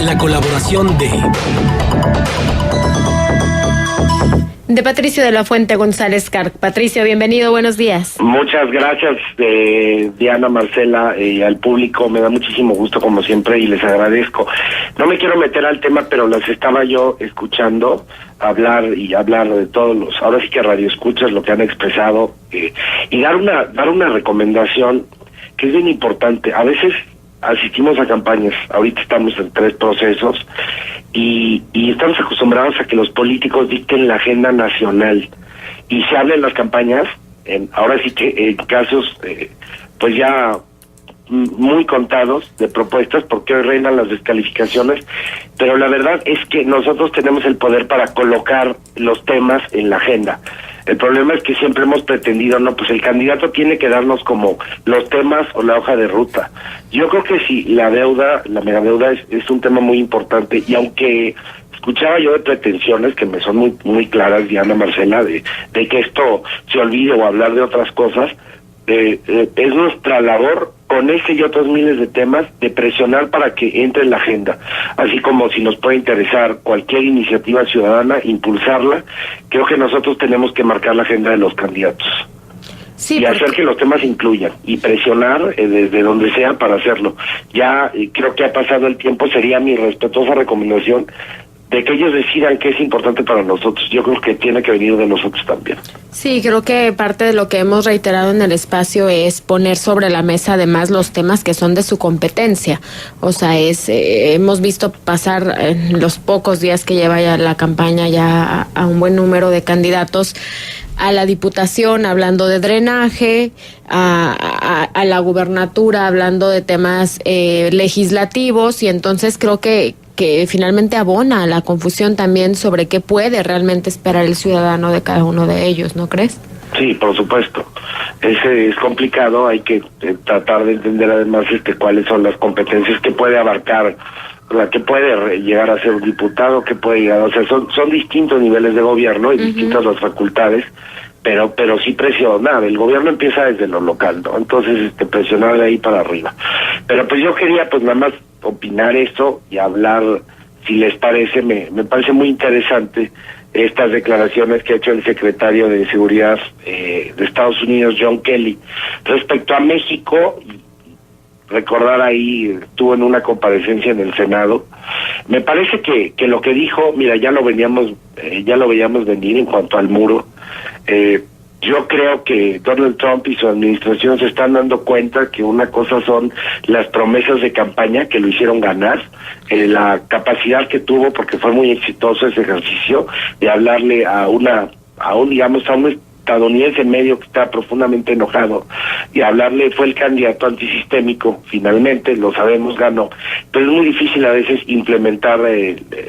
la colaboración de Patricio de la Fuente González Carc. Patricio, bienvenido, buenos días. Muchas gracias, Diana, Marcela, y al público. Me da muchísimo gusto, como siempre, y les agradezco. No me quiero meter al tema, pero las estaba yo escuchando hablar de todos los, ahora sí que radioescuchas, lo que han expresado, y dar una recomendación que es bien importante. A veces asistimos a campañas, ahorita estamos en 3 procesos, y estamos acostumbrados a que los políticos dicten la agenda nacional, y se habla en las campañas, ahora sí que en casos pues ya muy contados de propuestas, porque hoy reinan las descalificaciones, pero la verdad es que nosotros tenemos el poder para colocar los temas en la agenda. El problema es que siempre hemos pretendido, pues el candidato tiene que darnos como los temas o la hoja de ruta. Yo creo que sí, la megadeuda es un tema muy importante, y aunque escuchaba yo de pretensiones que me son muy muy claras, Diana, Marcela, de que esto se olvide o hablar de otras cosas, es nuestra labor con este y otros miles de temas de presionar para que entre en la agenda, así como si nos puede interesar cualquier iniciativa ciudadana, impulsarla. Creo que nosotros tenemos que marcar la agenda de los candidatos, sí, y hacer que los temas incluyan, y presionar desde donde sea para hacerlo. Ya creo que ha pasado el tiempo, sería mi respetuosa recomendación de que ellos decidan qué es importante para nosotros. Yo creo que tiene que venir de nosotros también. Sí, creo que parte de lo que hemos reiterado en el espacio es poner sobre la mesa además los temas que son de su competencia. O sea, hemos visto pasar en los pocos días que lleva ya la campaña ya a un buen número de candidatos a la diputación hablando de drenaje, a la gubernatura hablando de temas legislativos, y entonces creo que finalmente abona a la confusión también sobre qué puede realmente esperar el ciudadano de cada uno de ellos, ¿no crees? Sí, por supuesto. Es complicado, hay que tratar de entender además cuáles son las competencias que puede abarcar, que puede llegar a ser un diputado, que puede llegar, o sea, son distintos niveles de gobierno y distintas las facultades, pero sí presionar. El gobierno empieza desde lo local, ¿no? Entonces presionar de ahí para arriba. Pero pues yo quería pues nada más opinar esto y hablar, si les parece, me parece muy interesante estas declaraciones que ha hecho el secretario de Seguridad de Estados Unidos, John Kelly, respecto a México. Recordar ahí, estuvo en una comparecencia en el Senado. Me parece que lo que dijo, mira, ya lo veíamos venir en cuanto al muro. Yo creo que Donald Trump y su administración se están dando cuenta que una cosa son las promesas de campaña que lo hicieron ganar, la capacidad que tuvo, porque fue muy exitoso ese ejercicio, de hablarle a un estadounidense medio que está profundamente enojado, y hablarle, fue el candidato antisistémico, finalmente, lo sabemos, ganó, pero es muy difícil a veces implementar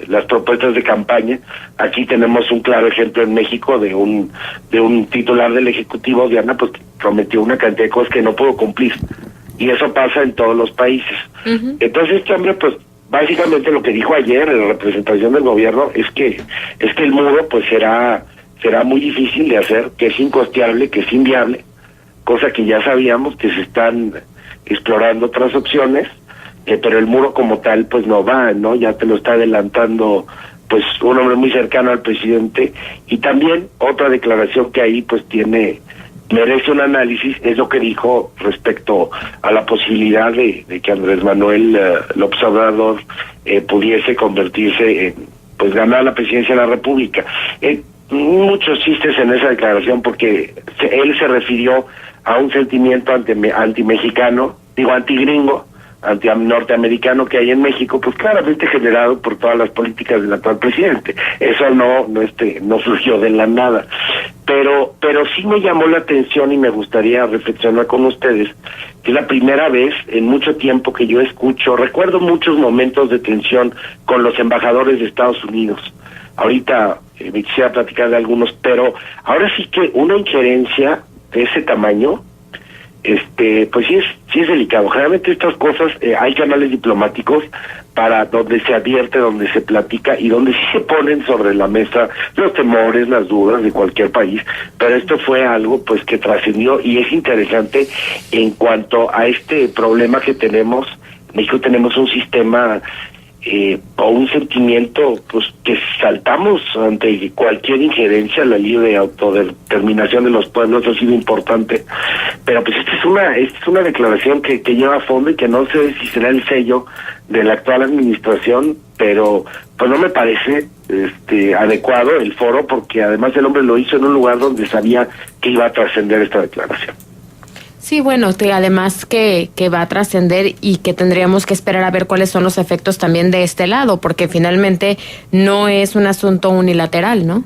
las propuestas de campaña. Aquí tenemos un claro ejemplo en México de un titular del Ejecutivo, Diana, pues prometió una cantidad de cosas que no pudo cumplir, y eso pasa en todos los países. Entonces este hombre, pues básicamente lo que dijo ayer en la representación del gobierno es que el muro pues será muy difícil de hacer, que es incosteable, que es inviable, cosa que ya sabíamos, que se están explorando otras opciones, pero el muro como tal pues no va, ¿no? Ya te lo está adelantando pues un hombre muy cercano al presidente. Y también otra declaración que ahí pues merece un análisis, es lo que dijo respecto a la posibilidad de que Andrés Manuel López Obrador pudiese convertirse en, pues ganar la presidencia de la República. Muchos chistes en esa declaración, porque él se refirió a un sentimiento antimexicano, antigringo, anti-norteamericano que hay en México, pues claramente generado por todas las políticas del actual presidente. Eso no surgió de la nada. Pero sí me llamó la atención y me gustaría reflexionar con ustedes, que es la primera vez en mucho tiempo que yo recuerdo muchos momentos de tensión con los embajadores de Estados Unidos. Ahorita me quisiera platicar de algunos, pero ahora sí que una injerencia de ese tamaño, pues sí es delicado. Generalmente estas cosas, hay canales diplomáticos para donde se advierte, donde se platica y donde sí se ponen sobre la mesa los temores, las dudas de cualquier país, pero esto fue algo pues que trascendió, y es interesante en cuanto a este problema que tenemos. En México tenemos un sistema o un sentimiento pues que saltamos ante cualquier injerencia a la libre autodeterminación de los pueblos. Ha sido importante, pero pues esta es una declaración que lleva a fondo y que no sé si será el sello de la actual administración, pero pues no me parece adecuado el foro, porque además el hombre lo hizo en un lugar donde sabía que iba a trascender esta declaración. Sí, bueno, además que va a trascender y que tendríamos que esperar a ver cuáles son los efectos también de este lado, porque finalmente no es un asunto unilateral, ¿no?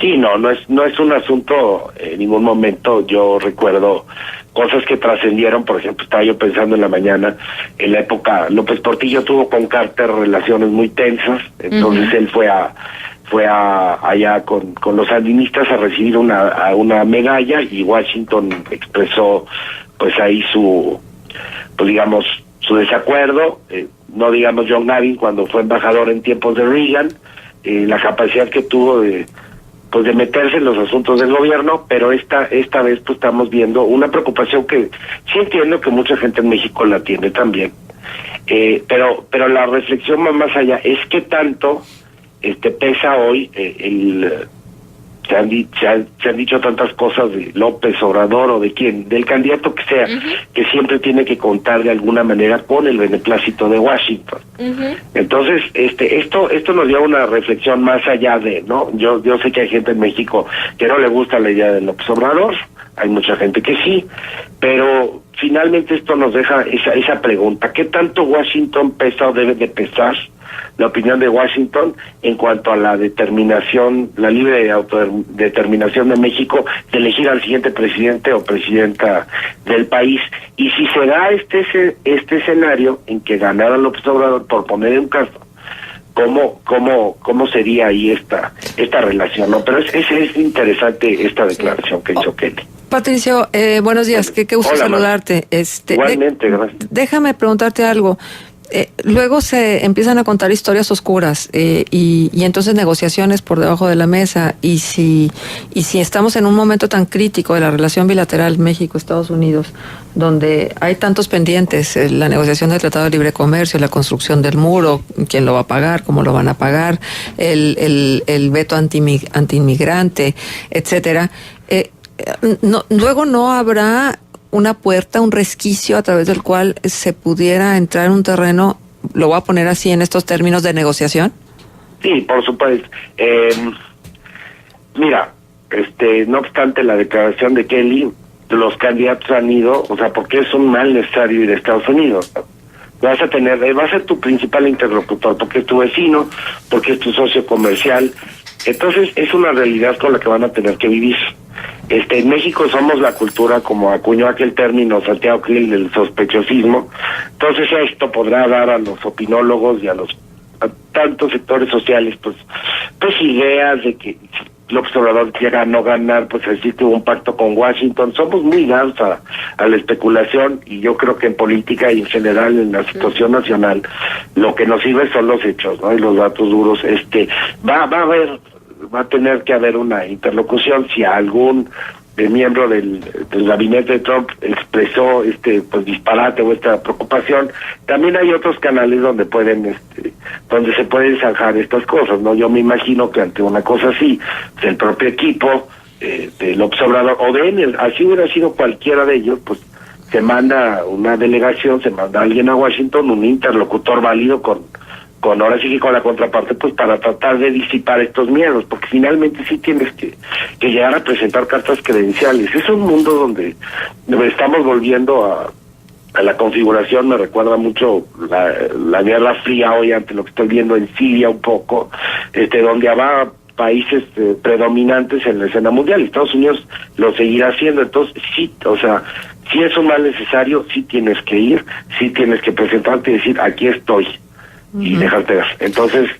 Sí, no es un asunto en ningún momento. Yo recuerdo cosas que trascendieron. Por ejemplo, estaba yo pensando en la mañana, en la época, López Portillo tuvo con Carter relaciones muy tensas, entonces él fue allá con los sandinistas a recibir una medalla, y Washington expresó pues ahí su desacuerdo. No digamos John Gavin, cuando fue embajador en tiempos de Reagan, la capacidad que tuvo de meterse en los asuntos del gobierno, pero esta vez pues estamos viendo una preocupación que sí entiendo que mucha gente en México la tiene también, pero la reflexión va más allá. Es que tanto pesa hoy se han dicho tantas cosas de López Obrador o de quién, del candidato que sea, que siempre tiene que contar de alguna manera con el beneplácito de Washington. Entonces, esto nos dio una reflexión más allá de, ¿no? Yo sé que hay gente en México que no le gusta la idea de López Obrador, hay mucha gente que sí, pero finalmente esto nos deja esa pregunta: ¿qué tanto Washington pesa o debe de pesar la opinión de Washington en cuanto a la determinación, la libre autodeterminación de México de elegir al siguiente presidente o presidenta del país? Y si se da este escenario en que ganara López Obrador, por poner un caso, ¿cómo sería ahí esta relación? ¿No? Pero es interesante esta declaración que hizo Kelly. Patricio, buenos días, qué gusto Hola, saludarte. Igualmente, gracias. Déjame preguntarte algo. Luego se empiezan a contar historias oscuras y entonces negociaciones por debajo de la mesa, y si estamos en un momento tan crítico de la relación bilateral México-Estados Unidos, donde hay tantos pendientes, la negociación del Tratado de Libre Comercio, la construcción del muro, quién lo va a pagar, cómo lo van a pagar, el veto antiinmigrante, etcétera, luego no habrá una puerta, un resquicio a través del cual se pudiera entrar en un terreno, lo voy a poner así en estos términos, de negociación. Sí, por supuesto. Mira, no obstante la declaración de Kelly, los candidatos han ido, o sea, porque es un mal necesario ir a Estados Unidos. Va a ser tu principal interlocutor, porque es tu vecino, porque es tu socio comercial. Entonces es una realidad con la que van a tener que vivir. En México somos la cultura, como acuñó aquel término Santiago Krill, del sospechosismo. Entonces esto podrá dar a los opinólogos y a tantos sectores sociales pues ideas de que López Obrador llega a no ganar, pues así que hubo un pacto con Washington. Somos muy dados a la especulación, y yo creo que en política y en general en la situación nacional lo que nos sirve son los hechos, ¿no? Y los datos duros. Va a tener que haber una interlocución. Si algún miembro del gabinete de Trump expresó disparate o esta preocupación, también hay otros canales donde se pueden zanjar estas cosas, ¿no? Yo me imagino que ante una cosa así, el propio equipo del López Obrador o de él, así hubiera sido cualquiera de ellos, pues se manda una delegación, se manda a alguien a Washington, un interlocutor válido con ahora sí que con la contraparte, pues para tratar de disipar estos miedos, porque finalmente sí tienes que llegar a presentar cartas credenciales. Es un mundo donde estamos volviendo a la configuración. Me recuerda mucho la Guerra Fría hoy, ante lo que estoy viendo en Siria un poco, donde habrá países predominantes en la escena mundial, y Estados Unidos lo seguirá haciendo. Entonces sí, o sea, si es un mal necesario, sí tienes que ir, sí tienes que presentarte y decir, aquí estoy, y dejarte ver. Entonces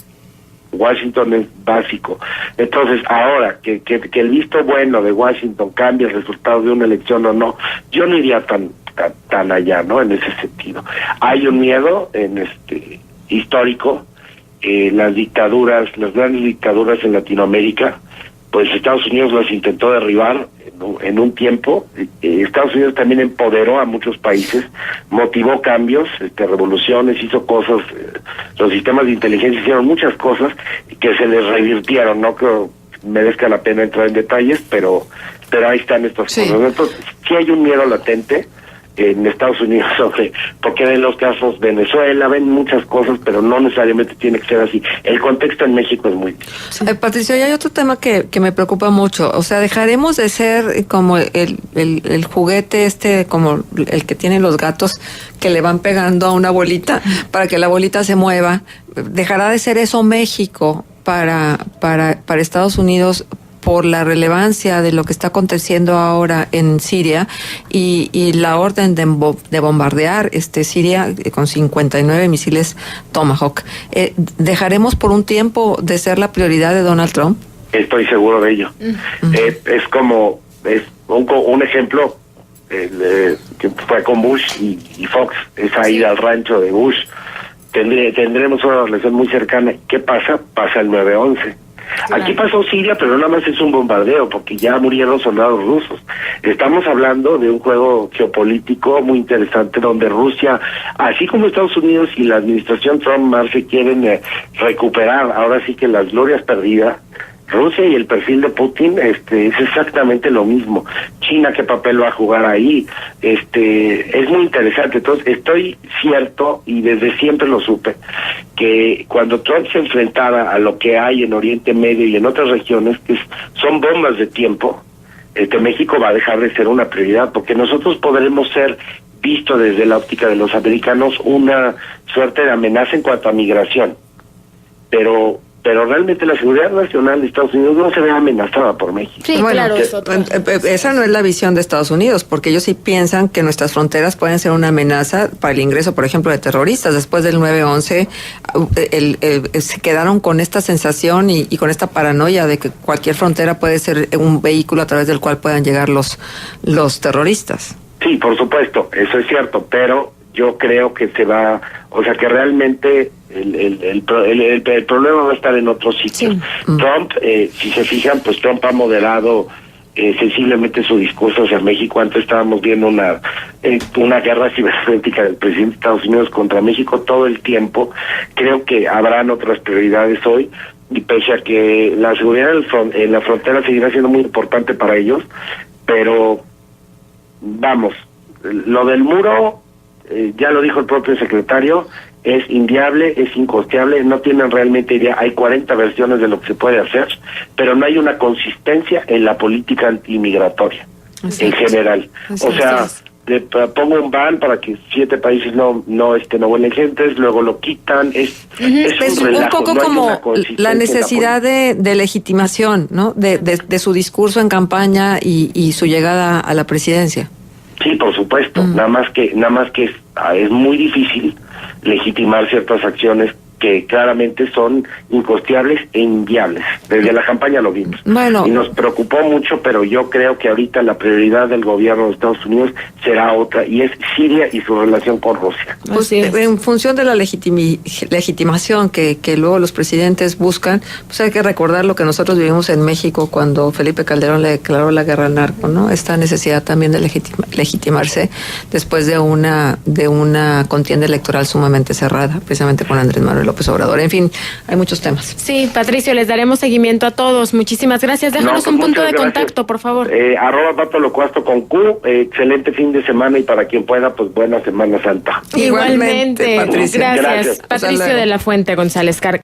Washington es básico. Entonces ahora que el visto bueno de Washington cambie el resultado de una elección o no, yo no iría tan allá, ¿no? En ese sentido hay un miedo histórico. Las grandes dictaduras en Latinoamérica, pues Estados Unidos las intentó derribar en un tiempo. Estados Unidos también empoderó a muchos países, motivó cambios, revoluciones, hizo cosas, los sistemas de inteligencia hicieron muchas cosas que se les revirtieron. No creo merezca la pena entrar en detalles, pero ahí están estas cosas. Entonces, sí hay un miedo latente en Estados Unidos porque ven los casos Venezuela, ven muchas cosas, pero no necesariamente tiene que ser así. El contexto en México es muy difícil. Patricio, y hay otro tema que me preocupa mucho. O sea, dejaremos de ser como el juguete como el que tienen los gatos que le van pegando a una bolita para que la bolita se mueva. Dejará de ser eso México para Estados Unidos por la relevancia de lo que está aconteciendo ahora en Siria y la orden de bombardear Siria con 59 misiles Tomahawk. ¿Dejaremos por un tiempo de ser la prioridad de Donald Trump? Estoy seguro de ello. Es un ejemplo que fue con Bush y Fox, esa ida al rancho de Bush. Tendremos una relación muy cercana. ¿Qué pasa? Pasa el 9/11. Claro. Aquí pasó Siria, pero nada más es un bombardeo, porque ya murieron soldados rusos. Estamos hablando de un juego geopolítico muy interesante, donde Rusia, así como Estados Unidos y la administración Trump más se quieren recuperar, ahora sí que las glorias perdidas. Rusia y el perfil de Putin es exactamente lo mismo. China, ¿qué papel va a jugar ahí? Es muy interesante. Entonces, estoy cierto, y desde siempre lo supe, que cuando Trump se enfrentara a lo que hay en Oriente Medio y en otras regiones, que son bombas de tiempo, México va a dejar de ser una prioridad, porque nosotros podremos ser visto desde la óptica de los americanos una suerte de amenaza en cuanto a migración, pero realmente la seguridad nacional de Estados Unidos no se ve amenazada por México. Sí, bueno, claro, esa no es la visión de Estados Unidos, porque ellos sí piensan que nuestras fronteras pueden ser una amenaza para el ingreso, por ejemplo, de terroristas. Después del 9/11 se quedaron con esta sensación y con esta paranoia de que cualquier frontera puede ser un vehículo a través del cual puedan llegar los terroristas. Sí, por supuesto, eso es cierto, pero yo creo que que realmente el problema va a estar en otros sitios. Sí. Trump, si se fijan, pues Trump ha moderado sensiblemente su discurso hacia México. Antes estábamos viendo una guerra cibernética del presidente de Estados Unidos contra México todo el tiempo. Creo que habrán otras prioridades hoy, y pese a que la seguridad en la frontera seguirá siendo muy importante para ellos, pero vamos, lo del muro, ya lo dijo el propio secretario, es inviable, es incosteable, no tienen realmente idea. Hay 40 versiones de lo que se puede hacer, pero no hay una consistencia en la política antimigratoria en general. O sea, pongo un ban para que 7 países no vuelen gentes, luego lo quitan, es un relajo, un poco no como la necesidad de legitimación, ¿no? De su discurso en campaña y su llegada a la presidencia. Sí, por supuesto, nada más que es muy difícil legitimar ciertas acciones que claramente son incosteables e inviables. Desde la campaña lo vimos. Bueno. Y nos preocupó mucho, pero yo creo que ahorita la prioridad del gobierno de Estados Unidos será otra, y es Siria y su relación con Rusia. Pues en función de la legitimación que luego los presidentes buscan, pues hay que recordar lo que nosotros vivimos en México cuando Felipe Calderón le declaró la guerra al narco, ¿no? Esta necesidad también de legitimarse después de una contienda electoral sumamente cerrada, precisamente con Andrés Manuel López Obrador. En fin, hay muchos temas. Sí, Patricio, les daremos seguimiento a todos. Muchísimas gracias. Déjanos un punto de contacto, por favor. @PatoLocuasto con Q. Excelente fin de semana, y para quien pueda, pues buena Semana Santa. Igualmente, Patricio. Gracias. Patricio de la Fuente González Carga.